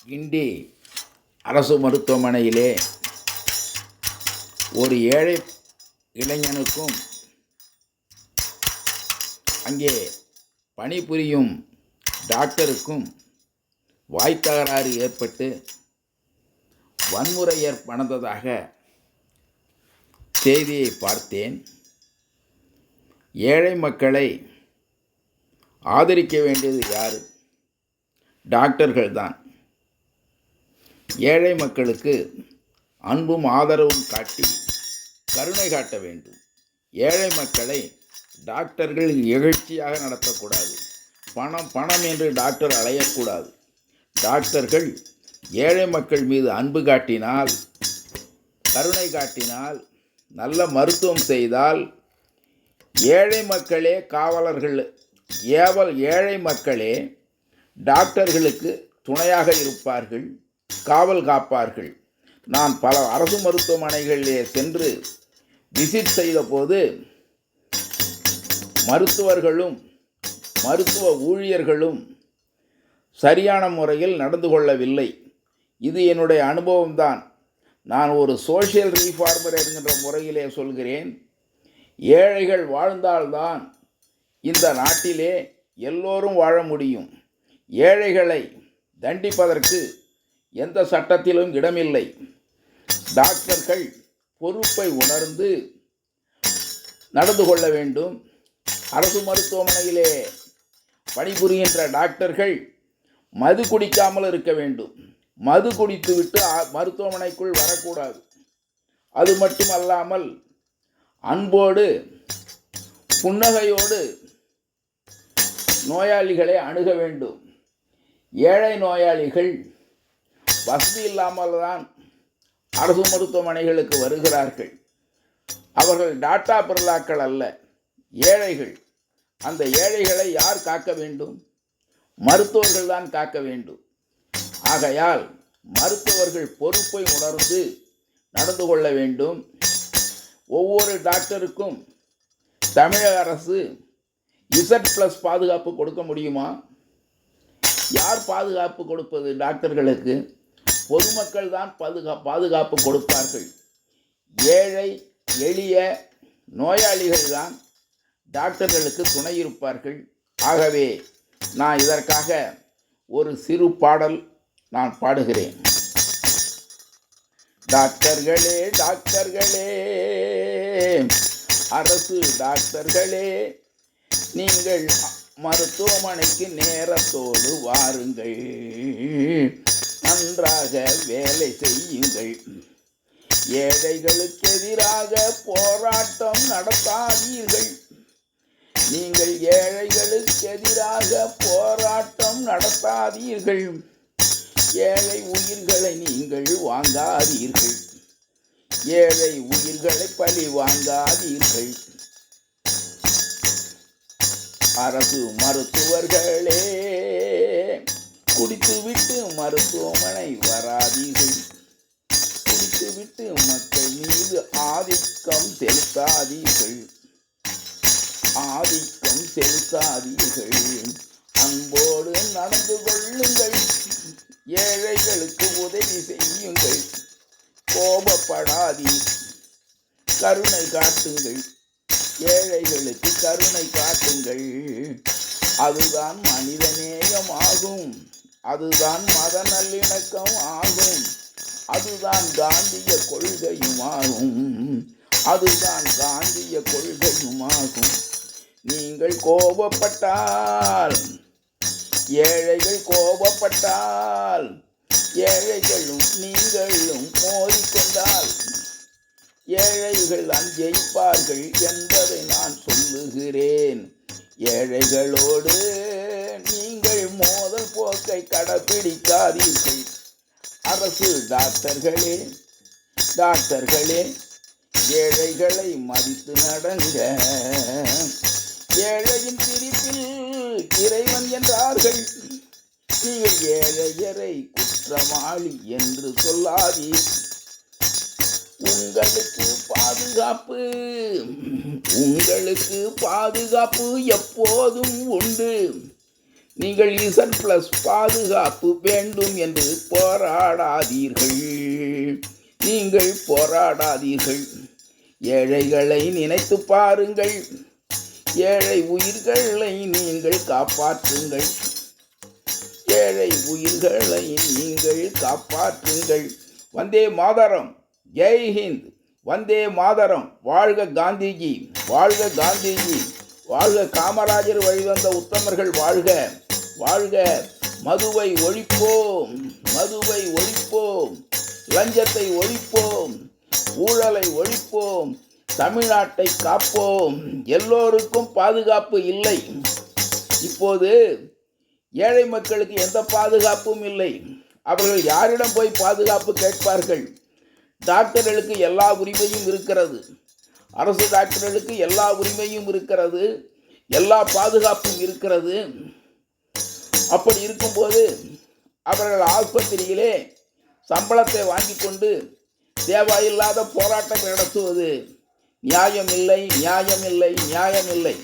கிண்டி அரசு மருத்துவமனையிலே ஒரு ஏழை இளைஞனுக்கும் அங்கே பணிபுரியும் டாக்டருக்கும் வாய்த்தகராறு ஏற்பட்டு வன்முறை நடந்ததாக செய்தியை பார்த்தேன். ஏழை மக்களை ஆதரிக்க வேண்டியது யார்? டாக்டர்கள்தான். ஏழை மக்களுக்கு அன்பும் ஆதரவும் காட்டி கருணை காட்ட வேண்டும். ஏழை மக்களை டாக்டர்கள் இகழ்ச்சியாக நடத்தக்கூடாது. பணம் பணம் என்று டாக்டர் அலையக்கூடாது. டாக்டர்கள் ஏழை மக்கள் மீது அன்பு காட்டினால், கருணை காட்டினால், நல்ல மருத்துவம் செய்தால் ஏழை மக்களே காவலர்கள், ஏழை மக்களே டாக்டர்களுக்கு துணையாக இருப்பார்கள், காவல் காப்பார்கள். நான் பல அரசு மருத்துவமனைகளிலே சென்று விசிட் செய்த போது மருத்துவர்களும் மருத்துவ ஊழியர்களும் சரியான முறையில் நடந்து கொள்ளவில்லை. இது என்னுடைய அனுபவம்தான். நான் ஒரு சோஷியல் ரீஃபார்மர் என்கின்ற முறையிலே சொல்கிறேன். ஏழைகள் வாழ்ந்தால்தான் இந்த நாட்டிலே எல்லோரும் வாழ முடியும். ஏழைகளை தண்டிப்பதற்கு எந்த சட்டத்திலும் இடமில்லை. டாக்டர்கள் பொறுப்பை உணர்ந்து நடந்து கொள்ள வேண்டும். அரசு மருத்துவமனையிலே பணிபுரிகின்ற டாக்டர்கள் மது குடிக்காமல் இருக்க வேண்டும். மது குடித்துவிட்டு மருத்துவமனைக்குள் வரக்கூடாது. அது மட்டுமல்லாமல் அன்போடு புன்னகையோடு நோயாளிகளை அணுக வேண்டும். ஏழை நோயாளிகள் வசதி இல்லாமல் தான் அரசு மருத்துவமனைகளுக்கு வருகிறார்கள். அவர்கள் டாட்டா பிர்லாக்கள் அல்ல, ஏழைகள். அந்த ஏழைகளை யார் காக்க வேண்டும்? மருத்துவர்கள் தான் காக்க வேண்டும். ஆகையால் மருத்துவர்கள் பொறுப்பை உணர்ந்து நடந்து கொள்ள வேண்டும். ஒவ்வொரு டாக்டருக்கும் தமிழக அரசு Z+ பாதுகாப்பு கொடுக்க முடியுமா? யார் பாதுகாப்பு கொடுப்பது? டாக்டர்களுக்கு பொதுமக்கள் தான் பாதுகாப்பு கொடுப்பார்கள். ஏழை எளிய நோயாளிகள் தான் டாக்டர்களுக்கு துணை இருப்பார்கள். ஆகவே நான் இதற்காக ஒரு சிறு பாடல் நான் பாடுகிறேன். டாக்டர்களே டாக்டர்களே, அரசு டாக்டர்களே, நீங்கள் மருத்துவமனைக்கு நேரத்தோடு வாருங்கள், நன்றாக வேலை செய்யுங்கள். ஏழைகளுக்கு எதிராக போராட்டம் நடத்தாதீர்கள். நீங்கள் ஏழைகளுக்கு எதிராக போராட்டம் நடத்தாதீர்கள். ஏழை உயிர்களை நீங்கள் வாங்காதீர்கள். ஏழை உயிர்களை பழி வாங்காதீர்கள். அரசு மருத்துவர்களே, குடித்துவிட்டு மருத்துவமனை வராதீர்கள். குடித்துவிட்டு மக்கள் மீது ஆதிக்கம் செலுத்தாதீர்கள். ஆதிக்கம் செலுத்தாதீர்கள். அன்போடு நடந்து கொள்ளுங்கள். ஏழைகளுக்கு உதவி செய்யுங்கள். கோபப்படாதீர், கருணை காட்டுங்கள். ஏழைகளுக்கு கருணை காட்டுங்கள். அதுதான் மனிதநேயம் ஆகும். அதுதான் மத நல்லிணக்கம் ஆகும். அதுதான் காந்திய கொள்கையுமாகும். அதுதான் காந்திய கொள்கையுமாகும். நீங்கள் கோபப்பட்டால், ஏழைகள் கோபப்பட்டால், ஏழைகளும் நீங்களும் மோதிக்கொண்டால் ஏழைகள் தான் ஜெயிப்பார்கள் என்பதை நான் சொல்லுகிறேன். ஏழைகளோடு நீங்கள் மோதல் போக்கை கடைப்பிடிக்காதீர்கள். அரசு டாக்டர்களே, டாக்டர்களே, ஏழைகளை மதித்து நடங்க. ஏழையின் சிரிப்பில் இறைவன் என்றார்கள். நீங்கள் ஏழையரை குற்றவாளி என்று சொல்லாதீர். உங்களுக்கு பாதுகாப்பு, உங்களுக்கு பாதுகாப்பு எப்போதும் உண்டு. நீங்கள் Z+ பாதுகாப்பு வேண்டும் என்று போராடாதீர்கள். நீங்கள் போராடாதீர்கள். ஏழைகளை நினைத்து பாருங்கள். ஏழை உயிர்களை நீங்கள் காப்பாற்றுங்கள். ஏழை உயிர்களை நீங்கள் காப்பாற்றுங்கள். வந்தே மாதரம். ஜெய் ஹிந்த். வந்தே மாதரம். வாழ்க காந்திஜி, வாழ்க காந்திஜி, வாழ்க காமராஜர் வழிவந்த உத்தமர்கள் வாழ்க, வாழ்க. மதுவை ஒழிப்போம், மதுவை ஒழிப்போம், லஞ்சத்தை ஒழிப்போம், ஊழலை ஒழிப்போம், தமிழ்நாட்டை காப்போம். எல்லோருக்கும் பாதுகாப்பு இல்லை. இப்போது ஏழை மக்களுக்கு எந்த பாதுகாப்பும் இல்லை. அவர்கள் யாரிடம் போய் பாதுகாப்பு கேட்பார்கள்? டாக்டர்களுக்கு எல்லா உரிமையும் இருக்கிறது. அரசு டாக்டர்களுக்கு எல்லா உரிமையும் இருக்கிறது, எல்லா பாதுகாப்பும் இருக்கிறது. அப்படி இருக்கும்போது அவர்கள் ஆஸ்பத்திரியிலே சம்பளத்தை வாங்கி கொண்டு தேவையில்லாத போராட்டம் நடத்துவது நியாயமில்லை, நியாயமில்லை, நியாயமில்லை.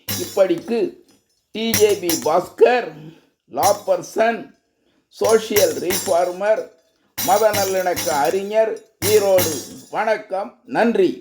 இப்படிக்கு டிஜேபி பாஸ்கர், லா பர்சன், சோஷியல் ரிஃபார்மர், மத நல்லிணக்க அறிஞர், ஈரோடு. வணக்கம், நன்றி.